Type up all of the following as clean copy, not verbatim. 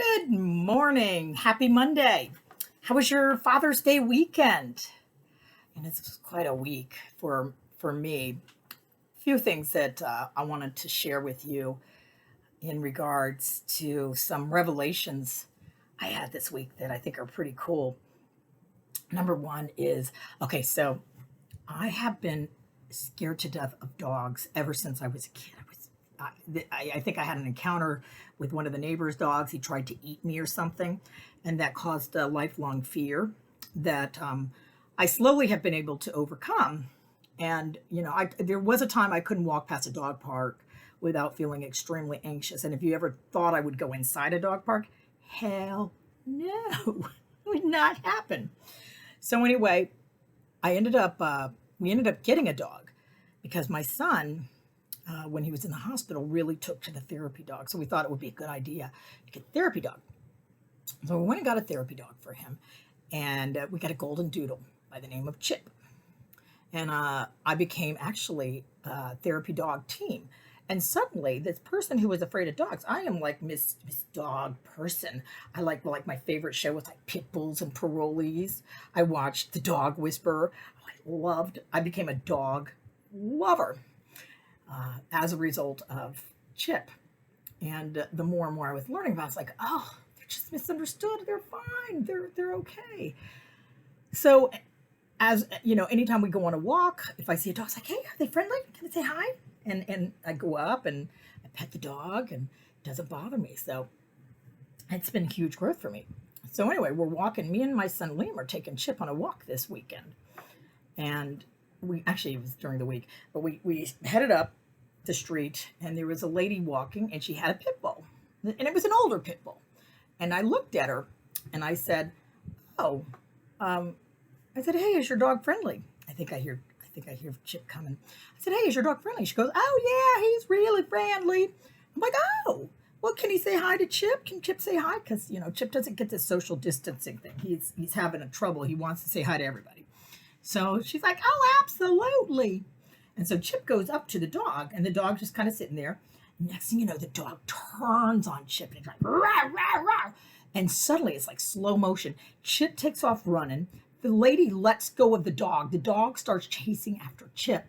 Good morning. Happy Monday. How was your Father's Day weekend? And it's quite a week for me. A few things that I wanted to share with you in regards to some revelations I had this week that I think are pretty cool. Number one is okay, so I have been scared to death of dogs ever since I was a kid. I think I had an encounter with one of the neighbor's dogs. He tried to eat me or something, and that caused a lifelong fear that I slowly have been able to overcome. And there was a time I couldn't walk past a dog park without feeling extremely anxious. And if you ever thought I would go inside a dog park, hell no, it would not happen. So anyway, we ended up getting a dog because my son, when he was in the hospital, really took to the therapy dog. So we thought it would be a good idea to get a therapy dog. So we went and got a therapy dog for him. And we got a golden doodle by the name of Chip. And I became actually a therapy dog team. And suddenly, this person who was afraid of dogs, I am like Miss Dog person. I like my favorite show was like Pit Bulls and Parolees. I watched The Dog Whisperer. I became a dog lover as a result of Chip. And the more and more I was learning about it, it's like, oh, they're just misunderstood. They're fine. They're okay. So as you know, anytime we go on a walk, if I see a dog, it's like, hey, are they friendly? Can I say hi? And I go up and I pet the dog and it doesn't bother me. So it's been huge growth for me. So anyway, we're walking. Me and my son Liam are taking Chip on a walk this weekend. And it was during the week, but we headed up the street and there was a lady walking and she had a pit bull. And it was an older pit bull. And I looked at her and I said, oh, I said, hey, is your dog friendly? I think I hear Chip coming. I said, hey, is your dog friendly? She goes, oh yeah, he's really friendly. I'm like, oh, well, can he say hi to Chip? Can Chip say hi? Because Chip doesn't get this social distancing thing. He's having a trouble. He wants to say hi to everybody. So she's like, oh, absolutely. And so Chip goes up to the dog, and the dog just kind of sitting there. Next thing you know, the dog turns on Chip, and it's like, rah, rah, rah. And suddenly, it's like slow motion. Chip takes off running. The lady lets go of the dog. The dog starts chasing after Chip.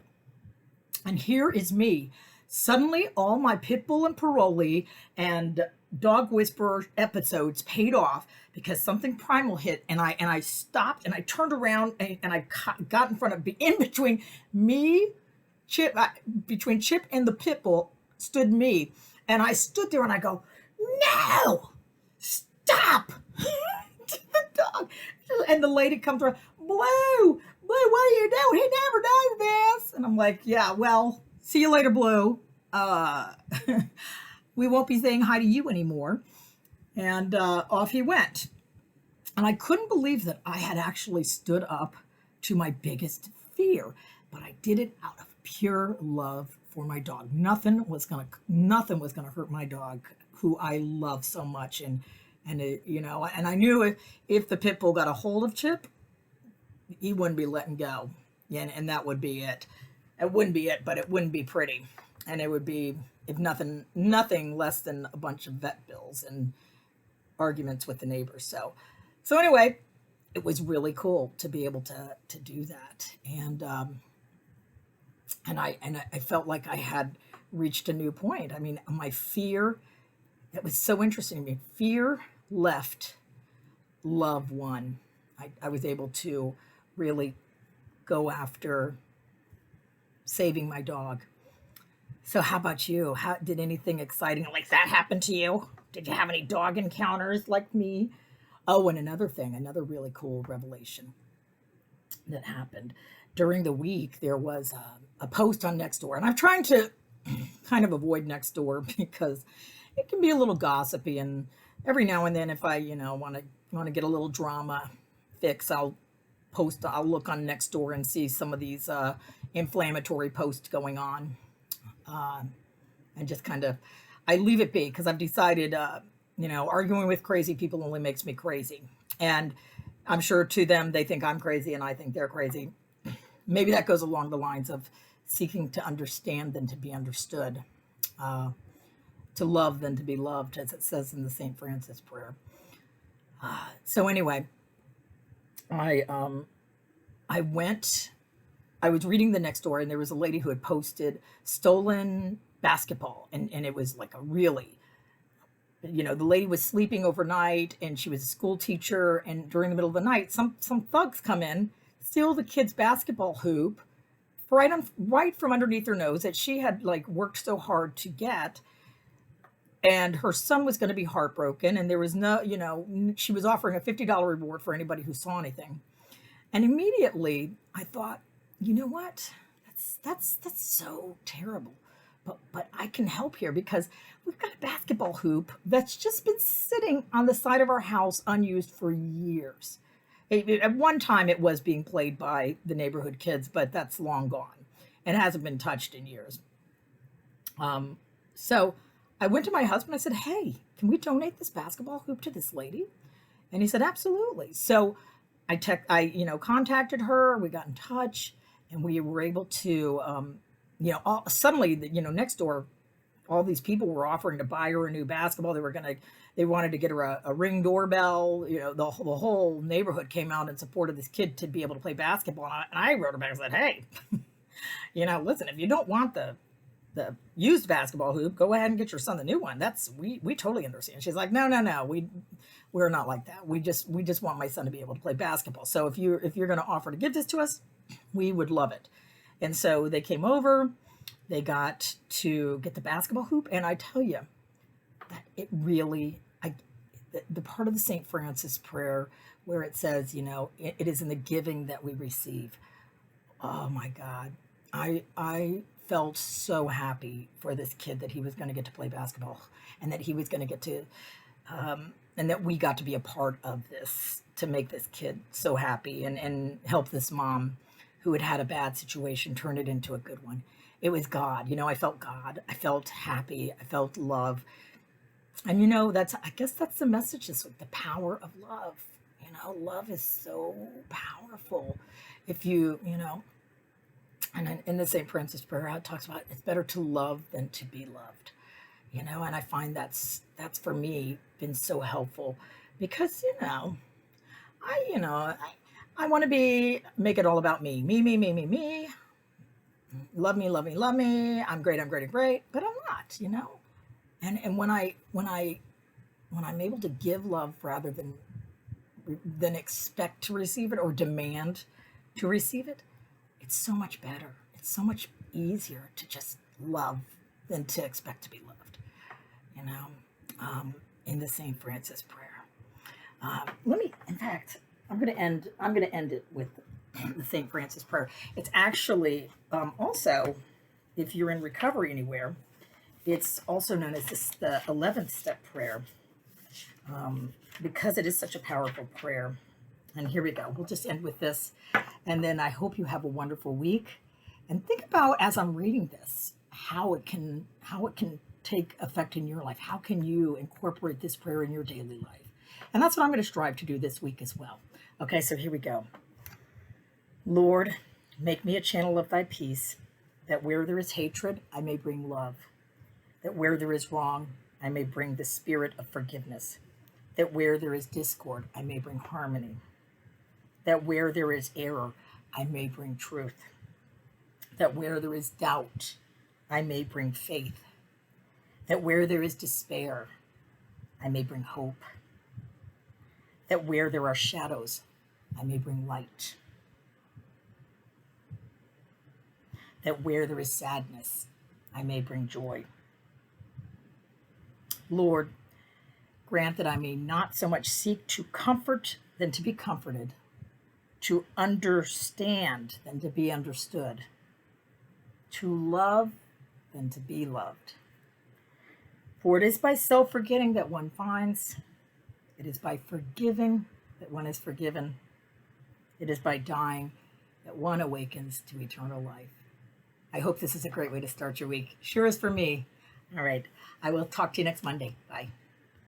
And here is me. Suddenly, all my Pit Bull and Parolee and Dog Whisperer episodes paid off because something primal hit, and I stopped and I turned around and I got in front of in between me, Chip, between Chip and the Pit Bull stood me, and I stood there and I go, no, stop. To the dog. And the lady comes around, Blue, what are you doing? He never does this. And I'm like, yeah, well, see you later, Blue. We won't be saying hi to you anymore. And off he went. And I couldn't believe that I had actually stood up to my biggest fear, but I did it out of pure love for my dog. Nothing was gonna hurt my dog, who I love so much. And I knew if the pit bull got a hold of Chip, he wouldn't be letting go. And that would be it. It wouldn't be it, but it wouldn't be pretty. And it would be, if nothing less than a bunch of vet bills and arguments with the neighbors. So anyway, it was really cool to be able to do that. And I felt like I had reached a new point. I mean, my fear, it was so interesting to me. Fear left, love won. I was able to really go after saving my dog. So how about you? How did anything exciting like that happen to you? Did you have any dog encounters like me? Oh, and another really cool revelation that happened during the week. There was a post on Nextdoor, and I'm trying to kind of avoid Nextdoor because it can be a little gossipy, and every now and then, if I want to get a little drama fix, I'll look on Nextdoor and see some of these inflammatory posts going on, and just kind of I leave it be because I've decided arguing with crazy people only makes me crazy, and I'm sure to them they think I'm crazy and I think they're crazy. Maybe that goes along the lines of seeking to understand than to be understood. To to love than to be loved, as it says in the St. Francis prayer. So anyway, I I went. I was reading the next door, and there was a lady who had posted stolen basketball, and it was like a really, the lady was sleeping overnight, and she was a school teacher, and during the middle of the night, some thugs come in, steal the kid's basketball hoop, right from underneath her nose that she had like worked so hard to get, and her son was going to be heartbroken, and there was no, she was offering a $50 reward for anybody who saw anything. And immediately I thought, you know what? That's so terrible. But I can help here because we've got a basketball hoop that's just been sitting on the side of our house unused for years. At one time it was being played by the neighborhood kids, but that's long gone and hasn't been touched in years. So I went to my husband. I said, "Hey, can we donate this basketball hoop to this lady?" And he said, "Absolutely." So contacted her. We got in touch, and we were able to, suddenly, next door, all these people were offering to buy her a new basketball. They wanted to get her a Ring doorbell. The whole neighborhood came out and supported this kid to be able to play basketball. And I wrote her back and said, "Hey, listen, if you don't want the used basketball hoop, go ahead and get your son the new one. We totally understand." She's like, no, we're not like that. We just want my son to be able to play basketball. So if you're going to offer to give this to us, we would love it. And so they came over, they got to get the basketball hoop. And I tell you that it really, the part of the St. Francis prayer where it says, it is in the giving that we receive. Oh my God. I felt so happy for this kid that he was going to get to play basketball and that he was going to get to, and that we got to be a part of this to make this kid so happy and help this mom who had a bad situation turn it into a good one. It was God. I felt God. I felt happy. I felt love. And I guess that's the message this week, the power of love. Love is so powerful. If and in the St. Francis prayer, it talks about it's better to love than to be loved. And I find that's for me been so helpful because, I want to make it all about me. Me. Love me, love me, love me. I'm great, but I'm not, And when I'm able to give love rather than expect to receive it or demand to receive it, it's so much better. It's so much easier to just love than to expect to be loved, in the St. Francis prayer. I'm going to end it with the St. Francis prayer. It's actually also, if you're in recovery anywhere, it's also known as the 11th step prayer, because it is such a powerful prayer. And here we go. We'll just end with this. And then I hope you have a wonderful week. And think about, as I'm reading this, how it can take effect in your life. How can you incorporate this prayer in your daily life? And that's what I'm going to strive to do this week as well. Okay, so here we go. Lord, make me a channel of thy peace, that where there is hatred, I may bring love. That where there is wrong, I may bring the spirit of forgiveness. That where there is discord, I may bring harmony. That where there is error, I may bring truth. That where there is doubt, I may bring faith. That where there is despair, I may bring hope. That where there are shadows, I may bring light. That where there is sadness, I may bring joy. Lord, grant that I may not so much seek to comfort than to be comforted, to understand than to be understood, to love than to be loved. For it is by self-forgetting that one finds, it is by forgiving that one is forgiven, it is by dying that one awakens to eternal life. I hope this is a great way to start your week. Sure is for me. All right. I will talk to you next Monday. Bye.